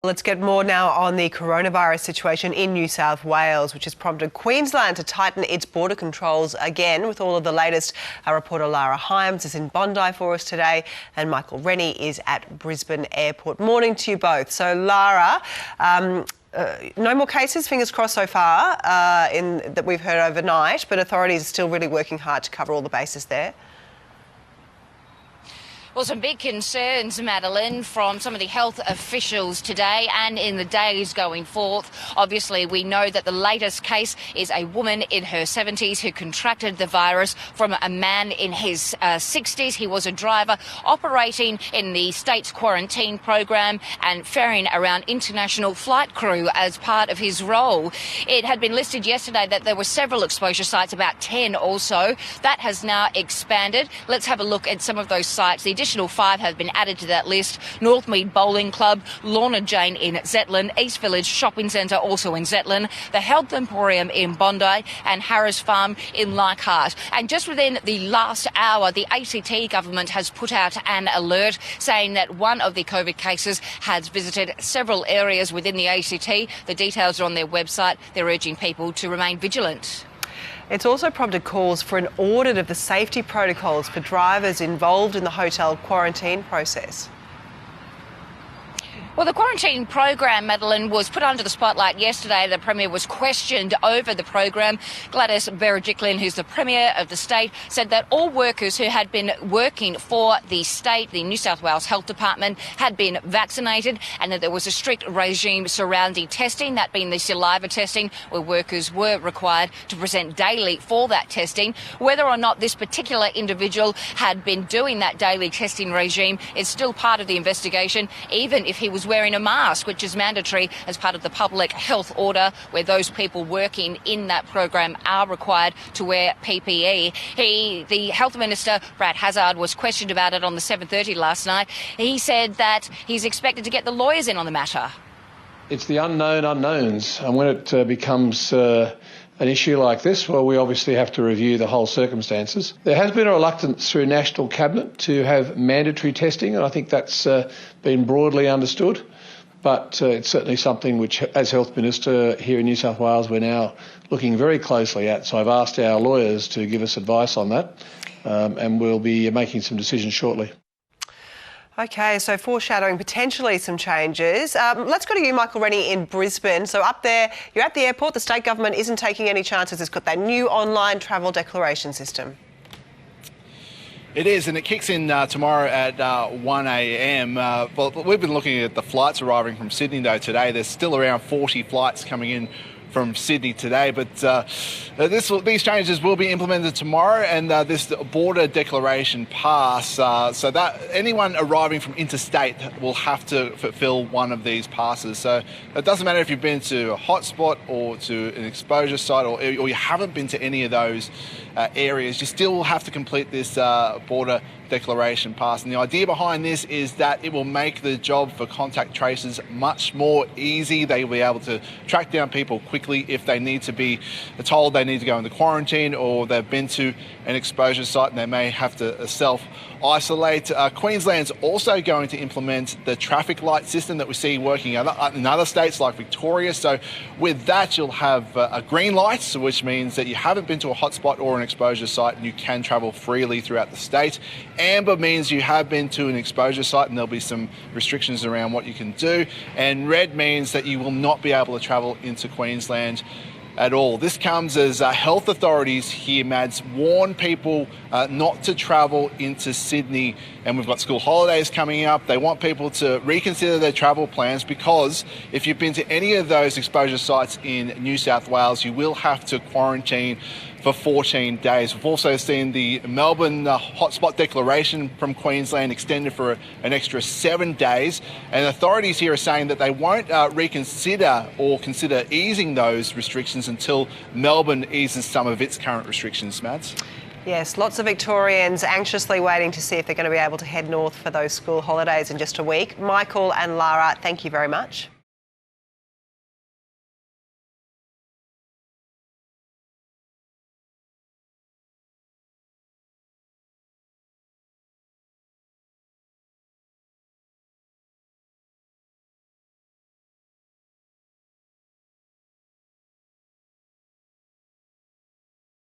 Let's get more now on the coronavirus situation in New South Wales, which has prompted Queensland to tighten its border controls again. With all of the latest, our reporter Lara Hyams is in Bondi for us today, and Michael Rennie is at Brisbane Airport. Morning to you both. So, Lara, no more cases, fingers crossed so far, that we've heard overnight, but authorities are still really working hard to cover all the bases there. Well, some big concerns, Madeline, from some of the health officials today and in the days going forth. Obviously, we know that the latest case is a woman in her 70s who contracted the virus from a man in his 60s. He was a driver operating in the state's quarantine program and ferrying around international flight crew as part of his role. It had been listed yesterday that there were several exposure sites, about 10 also. That has now expanded. Let's have a look at some of those sites. The additional 5 have been added to that list. Northmead Bowling Club, Lorna Jane in Zetland, East Village Shopping Centre also in Zetland, the Health Emporium in Bondi and Harris Farm in Leichhardt. And just within the last hour, the ACT government has put out an alert saying that one of the COVID cases has visited several areas within the ACT. The details are on their website. They're urging people to remain vigilant. It's also prompted calls for an audit of the safety protocols for drivers involved in the hotel quarantine process. Well, the quarantine program, Madeline, was put under the spotlight yesterday. The Premier was questioned over the program. Gladys Berejiklian, who's the Premier of the state, said that all workers who had been working for the state, the New South Wales Health Department, had been vaccinated and that there was a strict regime surrounding testing, that being the saliva testing, where workers were required to present daily for that testing. Whether or not this particular individual had been doing that daily testing regime is still part of the investigation, even if he was wearing a mask, which is mandatory as part of the public health order, where those people working in that program are required to wear PPE. The Health Minister, Brad Hazzard, was questioned about it on the 7:30 last night. He said that he's expected to get the lawyers in on the matter. It's the unknown unknowns, and when it becomes an issue like this, well, we obviously have to review the whole circumstances. There has been a reluctance through National Cabinet to have mandatory testing, and I think that's been broadly understood. But it's certainly something which, as Health Minister here in New South Wales, we're now looking very closely at. So I've asked our lawyers to give us advice on that, and we'll be making some decisions shortly. OK, so foreshadowing potentially some changes. Let's go to you, Michael Rennie, in Brisbane. So up there, you're at the airport. The state government isn't taking any chances. It's got that new online travel declaration system. It is, and it kicks in tomorrow at 1 a.m. But we've been looking at the flights arriving from Sydney, though, today. There's still around 40 flights coming in from Sydney today, but these changes will be implemented tomorrow, and this border declaration pass, so that anyone arriving from interstate will have to fulfil one of these passes. So it doesn't matter if you've been to a hotspot or to an exposure site, or you haven't been to any of those areas, you still have to complete this border declaration pass. And the idea behind this is that it will make the job for contact tracers much more easy. They will be able to track down people quickly if they need to be told they need to go into quarantine, or they've been to an exposure site and they may have to self-isolate. Queensland's also going to implement the traffic light system that we see working in other states like Victoria. So with that, you'll have a green light, which means that you haven't been to a hotspot or an exposure site and you can travel freely throughout the state. Amber means you have been to an exposure site and there'll be some restrictions around what you can do. And red means that you will not be able to travel into Queensland at all. This comes as health authorities here, Mads, warn people not to travel into Sydney, and we've got school holidays coming up. They want people to reconsider their travel plans, because if you've been to any of those exposure sites in New South Wales, you will have to quarantine for 14 days. We've also seen the Melbourne hotspot declaration from Queensland extended for an extra 7 days, and authorities here are saying that they won't reconsider or consider easing those restrictions until Melbourne eases some of its current restrictions, Mads. Yes, lots of Victorians anxiously waiting to see if they're going to be able to head north for those school holidays in just a week. Michael and Lara, thank you very much.